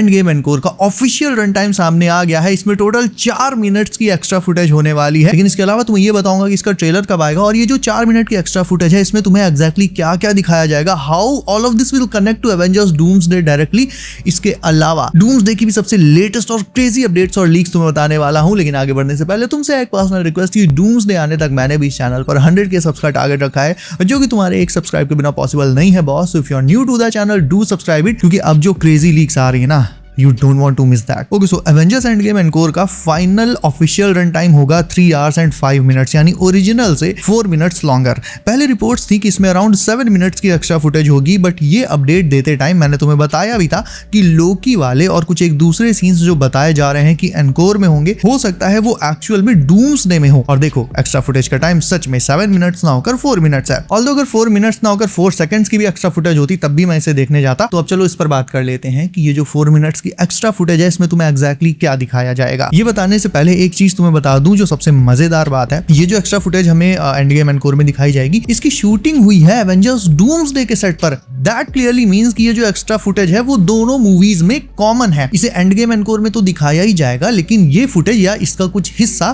End game encore का official run time सामने आ गया है। इसमें टोटल 4 मिनट्स की एक्स्ट्रा फुटेज होने वाली है, लेकिन इसके अलावा तुम्हें ये बताऊंगा कि इसका ट्रेलर कब आएगा और ये जो 4 मिनट की एक्स्ट्रा फुटेज है इसमें तुम्हें एग्जैक्टली क्या क्या दिखाया जाएगा, how all of this will connect to Avengers Doomsday directly. इसके अलावा डूम्सडे की भी सबसे लेटेस्ट और क्रेजी अपडेट्स और लीक्स तुम्हें बताने वाला हूं। लेकिन आगे बढ़ने से पहले तुमसे एक पर्सनल रिक्वेस्ट की, डूम्सडे आने तक मैंने भी इस चैनल पर 100K सब्सक्राइब टारगेट रखा है, जो कि तुम्हारे एक सब्सक्राइब के बिना पॉसिबल नहीं है boss. If you are new to the channel do subscribe it, क्योंकि अब जो क्रेजी लीक्स आ रही है ना, You don't want to miss that. Okay, so Avengers Endgame Encore का फाइनल ऑफिशियल रन टाइम होगा 3 hours and 5 minutes, यानी original से 4 minutes लॉन्गर। पहले रिपोर्ट्स थी कि इसमें अराउंड 7 minutes की एक्स्ट्रा फुटेज होगी, बट ये अपडेट देते टाइम मैंने तुम्हें बताया भी था कि लोकी वाले और कुछ एक दूसरे सीन्स जो बताए जा रहे हैं कि एनकोर में होंगे, हो सकता है वो एक्चुअल में डूम्सडे में हो। और देखो, एक्स्ट्रा फुटेज का टाइम सच में 7 minutes ना होकर 4 minutes है। ऑल्दो अगर 4 minutes ना होकर 4 seconds की भी एक्स्ट्रा फुटेज होती तब भी मैं इसे देखने जाता। तो अब चलो इस पर बात कर लेते हैं कि ये जो 4 minutes की एक्स्ट्रा फुटेज है इसमें तुम्हें एग्जैक्टली क्या दिखाया जाएगा। ये बताने से पहले एक चीज तुम्हें बता दूं जो सबसे मजेदार बात है, ये जो एक्स्ट्रा फुटेज हमें एंड गेम एनकोर में दिखाई जाएगी, इसकी शूटिंग हुई है एवेंजर्स डूम्सडे के सेट पर। दैट क्लियरली मींस कि ये जो एक्स्ट्रा फुटेज है वो दोनों मूवीज में कॉमन है। इसे एंड गेम एनकोर में तो दिखाया ही जाएगा, लेकिन ये फुटेज या इसका कुछ हिस्सा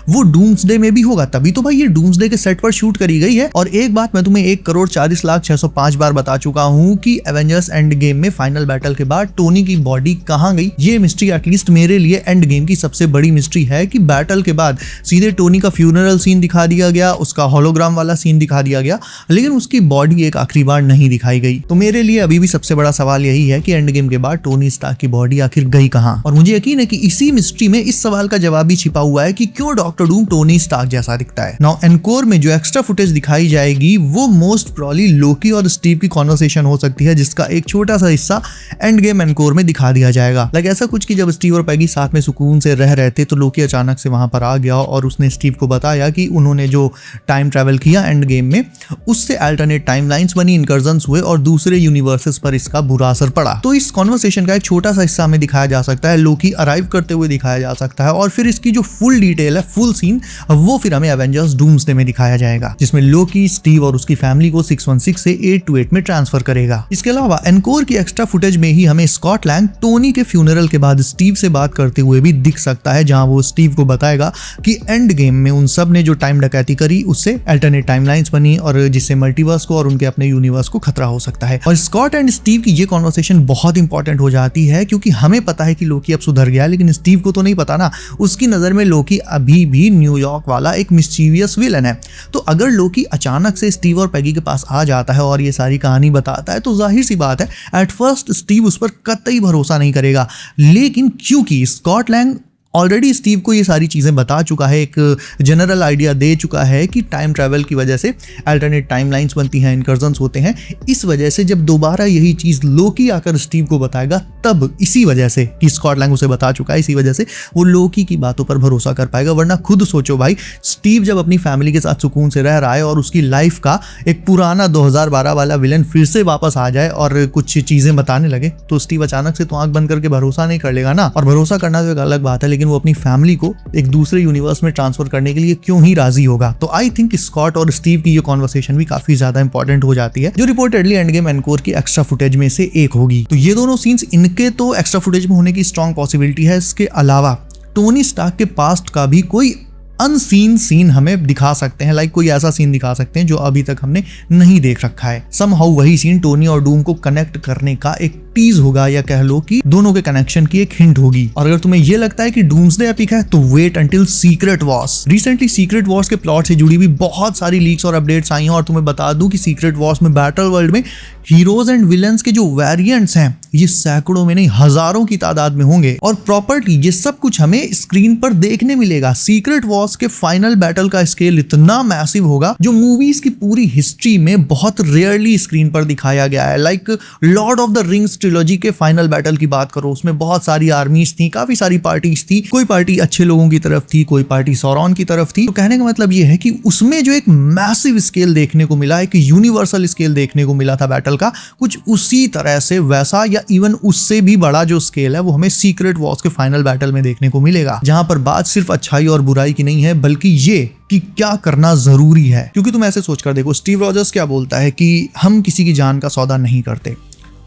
वो डूम्सडे में भी होगा। तभी तो भाई ये डूम्सडे के सेट पर शूट करी गई है। और एक बात मैं तुम्हें 1,40,40,605 बार बता चुका हूं कि एवेंजर्स एंड गेम में फाइनल बैटल के बाद टोनी की बॉडी कहां गई। ये मिस्ट्री एटलीस्ट मेरे लिए एंड गेम की सबसे बड़ी मिस्ट्री है कि बैटल के बाद सीधे टोनी का फ्यूनरल सीन दिखा दिया गया, उसका होलोग्राम वाला सीन दिखा दिया गया, लेकिन उसकी बॉडी एक आखिरी बार नहीं दिखाई गई। तो मेरे लिए अभी भी सबसे बड़ा सवाल यही है कि एंड गेम के बाद टोनी स्टार्क की बॉडी आखिर गई कहां। और मुझे यकीन है कि इसी मिस्ट्री में इस सवाल का जवाब भी छिपा हुआ है कि क्यों डॉक्टर डूम टोनी स्टार्क जैसा दिखता है। नाउ एनकोर में जो एक्स्ट्रा फुटेज दिखाई जाएगी वो मोस्ट प्रोबब्ली लोकी और स्टीव की कॉन्वर्सेशन हो सकती है, जिसका एक छोटा सा हिस्सा एंड गेम एनकोर में दिखा दिया जाएगा। लाइक ऐसा कुछ कि जब स्टीव और पैगी साथ में सुकून से रह रहे थे तो लोकी अचानक से वहां पर आ गया और उसने स्टीव को बताया कि उन्होंने जो टाइम ट्रैवल किया एंड गेम में, उससे अल्टरनेट टाइमलाइंस बनी, इनकर्जन्स हुए और दूसरे यूनिवर्सेस पर इसका बुरा असर पड़ा। तो इस कॉन्वर्सेशन का एक छोटा सा हिस्सा हमें दिखाया जा सकता है, लोकी अराइव करते हुए दिखाया जा सकता है, और फिर इसकी जो फुल डिटेल है, फुल सीन, वो फिर हमें एवेंजर्स डूम्सडे में दिखाया जाएगा, जिसमें लोकी स्टीव और उसकी फैमिली को 616 से 828 में ट्रांसफर करेगा। इसके अलावा एनकोर की एक्स्ट्रा फुटेज में ही हमें स्कॉट लैंग टोनी के फ्यूनरल के बाद स्टीव से बात करते हुए भी दिख सकता है, जहां वो स्टीव को बताएगा कि एंड गेम में उन सब ने जो टाइम डकैती करी उससे अल्टरनेट टाइमलाइंस बनी और जिससे मल्टीवर्स को और उनके अपने यूनिवर्स को खतरा हो सकता है। और स्कॉट एंड स्टीव की ये कॉन्वर्सेशन बहुत इंपॉर्टेंट हो जाती है, क्योंकि हमें पता है कि लोकी अब सुधर गया है, लेकिन स्टीव को तो नहीं पता ना। उसकी नजर में लोकी अभी भी न्यूयॉर्क वाला एक मिस्चीवियस विलन है। तो अगर लोकी अचानक से स्टीव और पैगी के पास आ जाता है और ये सारी कहानी बताता है, तो जाहिर सी बात है एट फर्स्ट स्टीव उस पर कतई भरोसा नहीं करेगा। लेकिन क्योंकि स्कॉट लैंग ऑलरेडी स्टीव को ये सारी चीज़ें बता चुका है, एक जनरल आइडिया दे चुका है कि टाइम ट्रैवल की वजह से अल्टरनेट टाइमलाइंस बनती हैं, इनकर्जन्स होते हैं। इस वजह से जब दोबारा यही चीज़ लोकी आकर स्टीव को बताएगा, तब इसी वजह से कि स्कॉट लैंग उसे बता चुका है, इसी वजह से वो लोकी की बातों पर भरोसा कर पाएगा। वरना खुद सोचो भाई, स्टीव जब अपनी फैमिली के साथ सुकून से रह रहा है और उसकी लाइफ का एक पुराना 2012 वाला विलन फिर से वापस आ जाए और कुछ चीज़ें बताने लगे, तो स्टीव अचानक से तो आंख बंद करके भरोसा नहीं कर लेगा ना। और भरोसा करना तो एक अलग बात है, लेकिन वो अपनी फैमिली को एक दूसरे यूनिवर्स में ट्रांसफर करने के लिए क्यों ही राजी होगा। तो आई थिंक स्कॉट और स्टीव की ये कॉन्वर्सेशन भी काफी ज्यादा इंपॉर्टेंट हो जाती है, जो रिपोर्टेडली एंड गेम एनकोर की एक्स्ट्रा फुटेज में से एक होगी। तो ये दोनों सीन्स इनके तो एक्स्ट्रा फुटेज में होने की स्ट्रॉन्ग पॉसिबिलिटी है। इसके अलावा टोनी स्टार्क के पास्ट का भी कोई अनसीन सीन हमें दिखा सकते हैं, लाइक कोई ऐसा सीन दिखा सकते हैं जो अभी तक हमने नहीं देख रखा है। समहाउ वही सीन टोनी और डूम को कनेक्ट करने का एक टीज होगा, या कह लो कि दोनों के कनेक्शन की एक हिंट होगी। और अगर तुम्हें ये लगता है कि डूम्सडे एपिक है, तो wait until Secret Wars. Recently Secret Wars के प्लॉट से जुड़ी हुई बहुत सारी लीक्स और अपडेट्स आई हैं, और तुम्हें बता दूं कि सीक्रेट वॉर्स में बैटल वर्ल्ड में हीरोज एंड विलन्स के जो वेरिएंट्स हैं, ये सैकड़ों में नहीं हजारों की तादाद में होंगे, और प्रॉपर्टी ये सब कुछ हमें स्क्रीन पर देखने मिलेगा। सीक्रेट वॉर्स के फाइनल बैटल का स्केल इतना मैसिव होगा जो मूवीज की पूरी हिस्ट्री में बहुत रेयरली स्क्रीन पर दिखाया गया है। Like Lord of the rings trilogy के फाइनल बैटल की बात करो, उसमें बहुत सारी आर्मीज थी, काफी सारी पार्टीज थी, कोई पार्टी अच्छे लोगों की तरफ थी, कोई पार्टी सौरॉन की तरफ थी। तो कहने का मतलब ये है कि उसमें जो एक मैसिव स्केल देखने को मिला, एक यूनिवर्सल स्केल देखने को मिला था बैटल का, कुछ उसी तरह से वैसा या इवन उससे भी बड़ा जो स्केल है वो हमें सीक्रेट वॉर्स के फाइनल बैटल में देखने को मिलेगा, जहां पर बात सिर्फ अच्छाई और बुराई की नहीं है, बल्कि ये कि क्या करना जरूरी है। क्योंकि तुम ऐसे सोचकर देखो, स्टीव रॉजर्स क्या बोलता है कि हम किसी की जान का सौदा नहीं करते,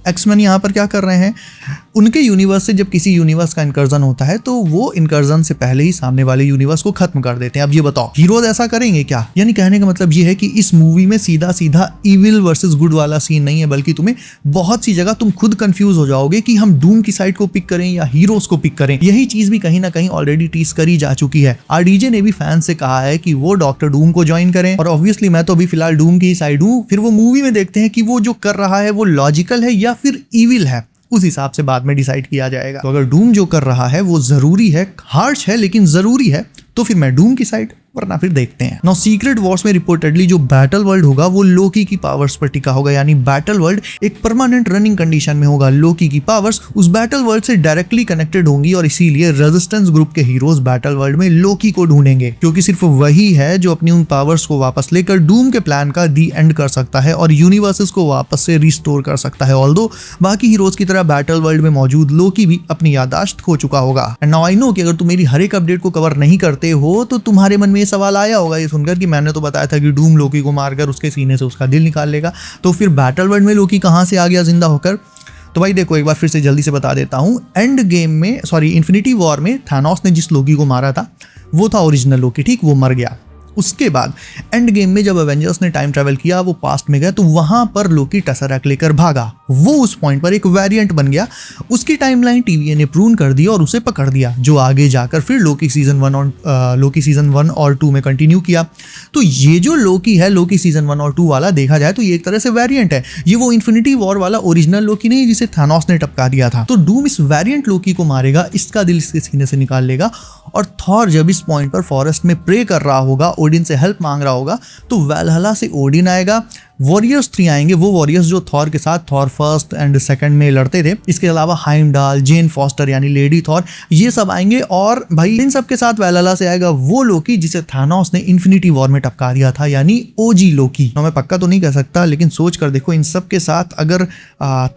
एक्समैन यहाँ पर क्या कर रहे हैं, उनके यूनिवर्स से जब किसी यूनिवर्स का इंकर्जन होता है तो वो इंकर्जन से पहले ही सामने वाले यूनिवर्स को खत्म कर देते हैं। अब ये बताओ हीरोज ऐसा करेंगे क्या? यानी कहने का मतलब ये है कि इस मूवी में सीधा सीधा इविल वर्सेस गुड वाला सीन नहीं है, बल्कि तुम्हें बहुत सी जगह तुम खुद कंफ्यूज हो जाओगे कि हम डूम की साइड को पिक करें या हीरोज को पिक करें। यही चीज भी कहीं ना कहीं ऑलरेडी टीज करी जा चुकी है। आरडीजे ने भी फैंस से कहा है कि वो डॉक्टर डूम को ज्वाइन करें, और ऑब्वियसली मैं तो अभी फिलहाल डूम की साइड हूँ। फिर वो मूवी में देखते हैं कि वो जो कर रहा है वो लॉजिकल है या फिर इविल है, उस हिसाब से बाद में डिसाइड किया जाएगा। तो अगर डूम जो कर रहा है वो जरूरी है, हार्श है लेकिन जरूरी है, तो फिर मैं डूम की साइड, वरना फिर देखते हैं। नाउ सीक्रेट वॉर्स में रिपोर्टेडली जो बैटल वर्ल्ड होगा वो लोकी की पावर्स पर टिका होगा, यानी बैटल वर्ल्ड एक परमानेंट रनिंग कंडीशन में होगा। लोकी की पावर्स उस बैटल वर्ल्ड से डायरेक्टली कनेक्टेड होंगी, और इसीलिए रेजिस्टेंस ग्रुप के हीरोज बैटल वर्ल्ड में लोकी को ढूंढेंगे, क्योंकि सिर्फ वही है जो अपनी उन पावर्स को वापस लेकर डूम के प्लान का दी एंड कर सकता है और यूनिवर्सेस को वापस से रिस्टोर कर सकता है। ऑल्दो बाकी हीरोज की तरह बैटल वर्ल्ड में मौजूद लोकी भी अपनी याददाश्त खो चुका होगा। एंड नाउ आई नो कि अगर तुम मेरी हर एक अपडेट को कवर नहीं करते हो तो तुम्हारे मन में ये सवाल आया होगा ये सुनकर कि मैंने तो बताया था कि डूम लोकी को मारकर उसके सीने से उसका दिल निकाल लेगा, तो फिर बैटल वर्ल्ड में लोकी कहां से आ गया जिंदा होकर? तो भाई देखो, एक बार फिर से जल्दी से बता देता हूं। एंड गेम में, सॉरी इन्फिनिटी वॉर में थानोस ने जिस लोकी को मारा था वो था ओरिजिनल लोकी, ठीक, वो मर गया। उसके बाद एंड गेम में जब एवेंजर्स ने टाइम ट्रैवल किया, वो पास्ट में गया, तो वहां पर लोकी टेसरैक्ट लेकर भागा। वो उस पॉइंट पर एक वेरिएंट बन गया। उसकी टाइमलाइन टीवीए ने प्रून कर दी और उसे पकड़ दिया, जो आगे जाकर फिर लोकी सीजन 1 और 2 में कंटिन्यू किया। तो ये जो लोकी है, लोकी सीजन 1 और 2 वाला, देखा जाए तो ये एक तरह से वेरिएंट है। ये वो इन्फिनिटी वॉर वाला ओरिजिनल लोकी नहीं जिसे थानोस ने टपका दिया था। तो डूम इस वेरिएंट लोकी को मारेगा, इसका दिल इसके सीने से निकाल लेगा, और थॉर जब इस पॉइंट पर फॉरेस्ट में प्रे कर रहा होगा, ओडिन से हेल्प मांग रहा होगा, तो वैलहला से ओडिन आएगा, वॉरियर्स 3 आएंगे, वो वॉरियर्स जो थॉर के साथ थॉर फर्स्ट एंड सेकंड में लड़ते थे। इसके अलावा हाइमडाल, जेन फॉस्टर यानी लेडी थॉर, ये सब आएंगे। और भाई इन सब के साथ वैलहला से आएगा वो लोकी जिसे थानोस ने इन्फिनिटी वॉर में टपका दिया था, यानी ओजी लोकी। मैं पक्का तो नहीं कह सकता, लेकिन सोच कर देखो, इन सब के साथ अगर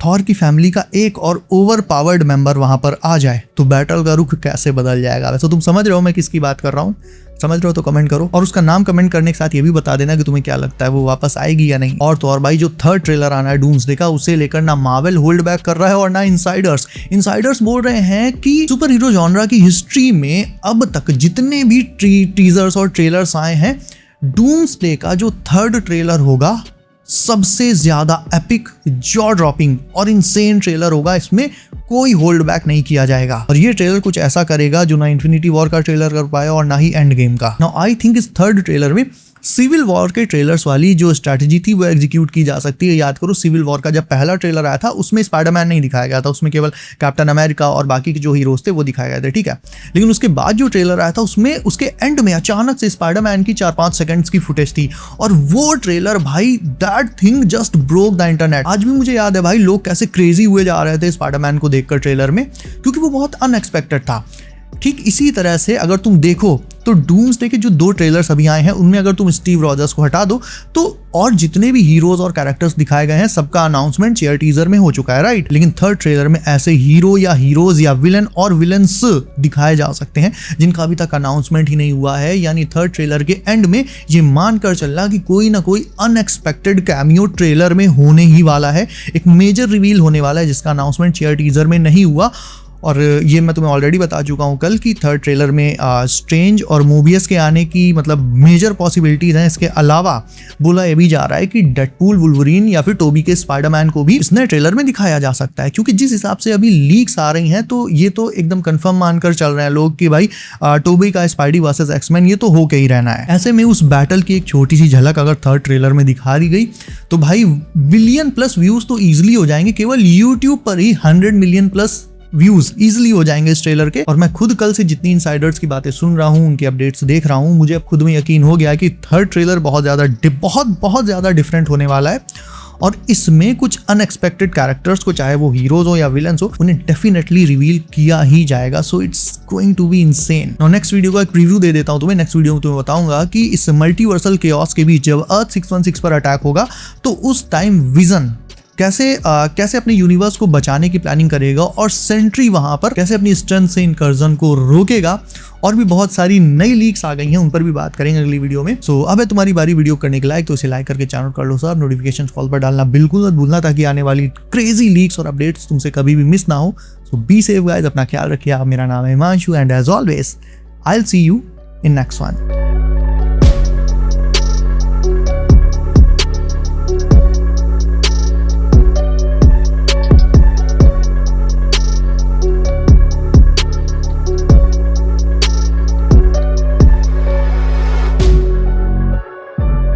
थॉर की फैमिली का एक और ओवर पावर्ड मेंबर वहां पर आ जाए तो बैटल का रुख कैसे बदल जाएगा। वैसे तुम समझ रहे हो मैं किसकी बात कर रहा हूँ? समझ रहे हो तो कमेंट करो, और उसका नाम कमेंट करने के साथ ये भी बता देना कि तुम्हें क्या लगता है वो वापस आएगी या नहीं। और तो और भाई, जो थर्ड ट्रेलर आना है डूम्सडे का, उसे लेकर ना मार्वल होल्ड बैक कर रहा है और ना इनसाइडर्स बोल रहे हैं कि सुपर हीरो जॉनरा की हिस्ट्री में अब तक जितने भी टीजर्स और ट्रेलर्स आए हैं, डूम्सडे का जो थर्ड ट्रेलर होगा सबसे ज्यादा एपिक, जॉ ड्रॉपिंग और इनसेन ट्रेलर होगा। इसमें कोई होल्ड बैक नहीं किया जाएगा, और ये ट्रेलर कुछ ऐसा करेगा जो ना इन्फिनिटी वॉर का ट्रेलर कर पाया और ना ही एंड गेम का। नाउ आई थिंक इस थर्ड ट्रेलर में सिविल वॉर के ट्रेलर्स वाली जो स्ट्रैटेजी थी वो एग्जीक्यूट की जा सकती है। याद करो, सिविल वॉर का जब पहला ट्रेलर आया था उसमें स्पाइडरमैन नहीं दिखाया गया था, उसमें केवल कैप्टन अमेरिका और बाकी के जो हीरोज थे वो दिखाए गए थे, ठीक है। लेकिन उसके बाद जो ट्रेलर आया था उसमें उसके एंड में अचानक से स्पाइडरमैन की 4-5 सेकंड्स की फुटेज थी, और वो ट्रेलर भाई, that thing just broke the internet. आज भी मुझे याद है भाई, लोग कैसे क्रेजी हुए जा रहे थे स्पाइडरमैन को देखकर ट्रेलर में, क्योंकि वो बहुत अनएक्सपेक्टेड था। ठीक इसी तरह से अगर तुम देखो तो डूम्सडे के जो 2 ट्रेलर्स अभी आए हैं उनमें अगर तुम स्टीव रॉजर्स को हटा दो तो और जितने भी हीरोज और कैरेक्टर्स दिखाए गए हैं सबका अनाउंसमेंट शेयर टीजर में हो चुका है, राइट। लेकिन थर्ड ट्रेलर में ऐसे हीरो या हीरोज या विलन और विलन्स दिखाए जा सकते हैं जिनका अभी तक अनाउंसमेंट ही नहीं हुआ है। यानी थर्ड ट्रेलर के एंड में ये मानकर चलना कि कोई ना कोई अनएक्सपेक्टेड कैमियो ट्रेलर में होने ही वाला है, एक मेजर रिवील होने वाला है जिसका अनाउंसमेंट शेयर टीजर में नहीं हुआ। और ये मैं तुम्हें ऑलरेडी बता चुका हूँ कल कि थर्ड ट्रेलर में स्ट्रेंज और मोबियस के आने की मतलब मेजर पॉसिबिलिटीज हैं। इसके अलावा बोला ये भी जा रहा है कि डेडपूल, वुल्वरीन या फिर टोबी के स्पाइडरमैन को भी इस नए ट्रेलर में दिखाया जा सकता है, क्योंकि जिस हिसाब से अभी लीक्स आ रही हैं तो ये तो एकदम कंफर्म मानकर चल रहे हैं लोग कि भाई टोबी का स्पाइडी वर्सेस एक्समैन ये तो हो के ही रहना है। ऐसे में उस बैटल की एक छोटी सी झलक अगर थर्ड ट्रेलर में दिखा दी गई तो भाई बिलियन प्लस व्यूज तो ईजिली हो जाएंगे। केवल यूट्यूब पर ही 100 मिलियन प्लस व्यूज इजिली हो जाएंगे इस ट्रेलर के। और मैं खुद कल से जितनी इनसाइडर्स की बातें सुन रहा हूँ, उनके अपडेट्स देख रहा हूँ, मुझे अब खुद में यकीन हो गया कि थर्ड ट्रेलर बहुत ज्यादा डिफरेंट होने वाला है। और इसमें कुछ अनएक्सपेक्टेड कैरेक्टर्स को, चाहे वो हीरोज हो या विलन्स हो, उन्हें डेफिनेटली रिवील किया ही जाएगा। So it's going to be insane. Now next video का एक रिव्यू दे देता हूं तुम्हें। नेक्स्ट वीडियो में तुम्हें बताऊंगा कि इस मल्टीवर्सल केओस के बीच जब अर्थ 616 पर अटैक होगा तो उस टाइम विजन कैसे अपने यूनिवर्स को बचाने की प्लानिंग करेगा और सेंट्री वहां पर कैसे अपनी स्ट्रेंथ से इनकर्जन को रोकेगा। और भी बहुत सारी नई लीक्स आ गई हैं, उन पर भी बात करेंगे अगली वीडियो में। सो अब है तुम्हारी बारी वीडियो करने के लायक, तो इसे लाइक करके चैनल कर लो सर। नोटिफिकेशन कॉल पर डालना बिल्कुल मत भूलना ताकि आने वाली क्रेजी लीक्स और अपडेट्स तुमसे कभी भी मिस ना हो। सो बी सेफ गाइस, अपना ख्याल रखिए। आप, मेरा नाम है Himanshu and as always I will see you in next one.